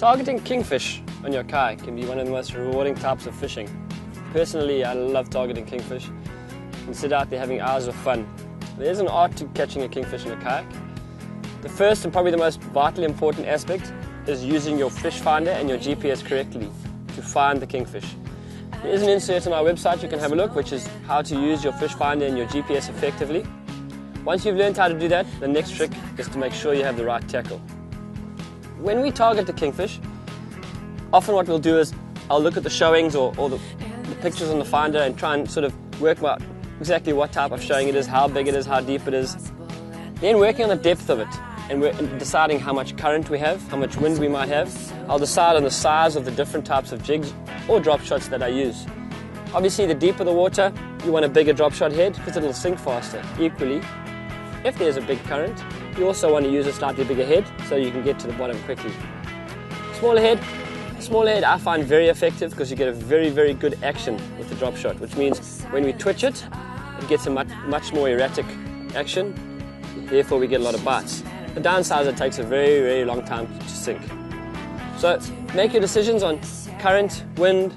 Targeting kingfish on your kayak can be one of the most rewarding types of fishing. Personally, I love targeting kingfish and sit out there having hours of fun. There's an art to catching a kingfish in a kayak. The first and probably the most vitally important aspect is using your fish finder and your GPS correctly to find the kingfish. There is an insert on our website you can have a look, which is how to use your fish finder and your GPS effectively. Once you've learned how to do that, the next trick is to make sure you have the right tackle. When we target the kingfish, often what we'll do is I'll look at the showings or the pictures on the finder and try and sort of work out exactly what type of showing it is, how big it is, how deep it is. Then working on the depth of it and deciding how much current we have, how much wind we might have. I'll decide on the size of the different types of jigs or drop shots that I use. Obviously, the deeper the water, you want a bigger drop shot head because it'll sink faster. Equally, if there's a big current, you also want to use a slightly bigger head so you can get to the bottom quickly. Smaller head I find very effective because you get a very, very good action with the drop shot, which means when we twitch it, it gets a much more erratic action, therefore we get a lot of bites. The downside is it takes a very, very long time to sink. So make your decisions on current, wind,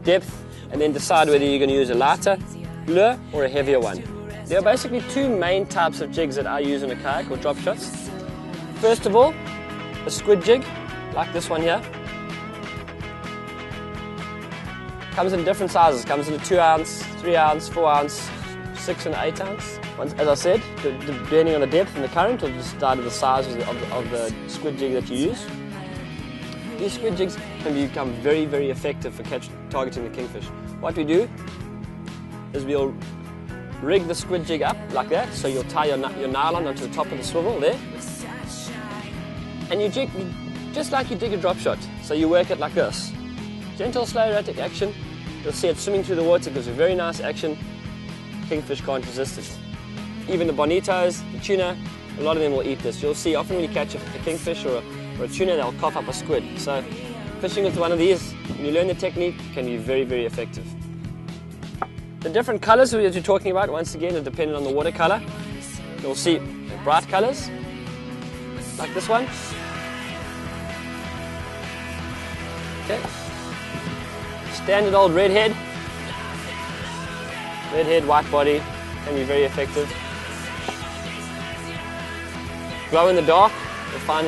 depth, and then decide whether you're going to use a lighter lure or a heavier one. There are basically two main types of jigs that I use in a kayak or drop shots. First of all, a squid jig, like this one here. Comes in different sizes, comes in a 2 ounce, 3 ounce, 4 ounce, 6 and 8 ounce. As I said, depending on the depth and the current, will decide the size of the squid jig that you use. These squid jigs can become very, very effective for targeting the kingfish. What we do is we'll rig the squid jig up like that, so you'll tie your nylon onto the top of the swivel there, and you jig just like you jig a drop shot. So you work it like this. Gentle, slow, erratic action. You'll see it swimming through the water, gives a very nice action. Kingfish can't resist it. Even the bonitos, the tuna, a lot of them will eat this. You'll see often when you catch a kingfish or a tuna, they'll cough up a squid. So fishing with one of these, when you learn the technique, can be very, very effective. The different colors that you're talking about, once again, are dependent on the water color. You'll see bright colors, like this one. Okay. Standard old redhead, white body, can be very effective. Glow in the dark, you'll find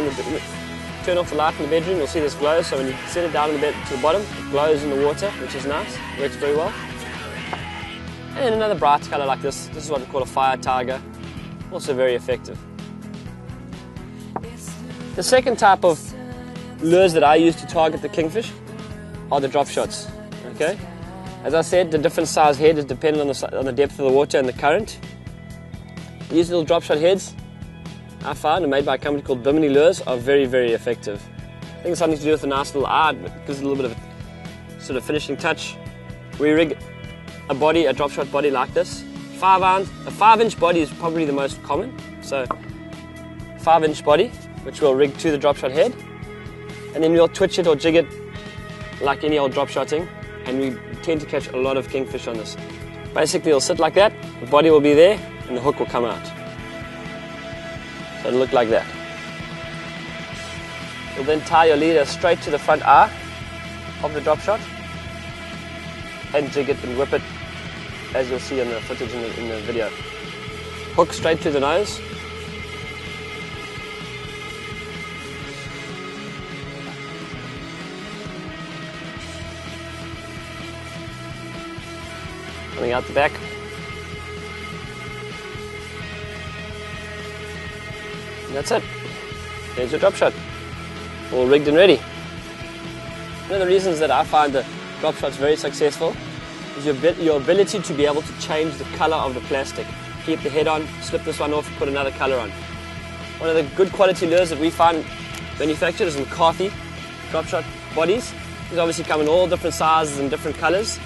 turn off the light in the bedroom, you'll see this glow, so when you set it down in the bed to the bottom, it glows in the water, which is nice, works very well. And then another bright color like this is what we call a fire tiger, also very effective. The second type of lures that I use to target the kingfish are the drop shots. Okay, as I said, the different size head is dependent on the depth of the water and the current. These little drop shot heads I found are made by a company called Bimini Lures are very, very effective. I think it's something to do with a nice little eye, but it gives a little bit of a sort of finishing touch. We rig a drop shot body like this. 5 ounce, a 5-inch body is probably the most common. So 5-inch body, which we'll rig to the drop shot head, and then we'll twitch it or jig it like any old drop shotting, and we tend to catch a lot of kingfish on this. Basically, it'll sit like that, the body will be there, and the hook will come out. So it'll look like that. You'll then tie your leader straight to the front eye of the drop shot, and jig it and whip it, as you'll see in the footage in the video. Hook straight to the nose. Coming out the back. And that's it. There's your drop shot. All rigged and ready. One of the reasons that I find the drop shots very successful is your ability to be able to change the color of the plastic. Keep the head on, slip this one off, put another color on. One of the good quality lures that we find manufactured is McCarthy drop shot bodies. These obviously come in all different sizes and different colors.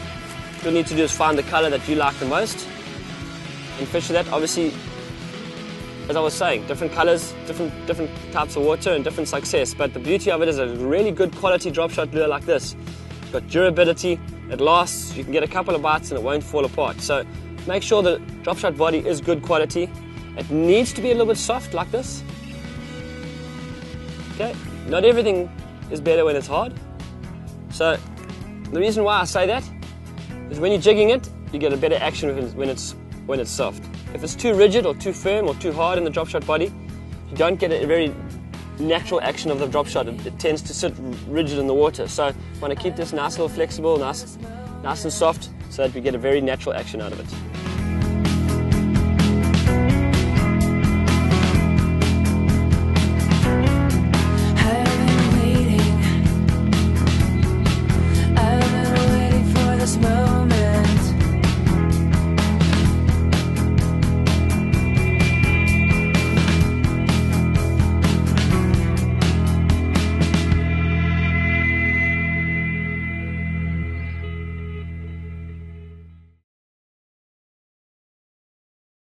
All you need to do is find the color that you like the most and fish with that. Obviously, as I was saying, different colors, different types of water and different success, but the beauty of it is a really good quality drop shot lure like this. It's got durability, it lasts, you can get a couple of bites and it won't fall apart. So make sure the drop shot body is good quality. It needs to be a little bit soft like this. Okay, not everything is better when it's hard. So the reason why I say that is when you're jigging it, you get a better action when it's soft. If it's too rigid or too firm or too hard in the drop shot body, you don't get a very natural action of the drop shot. It tends to sit rigid in the water. So you want to keep this nice little flexible, nice and soft, so that we get a very natural action out of it.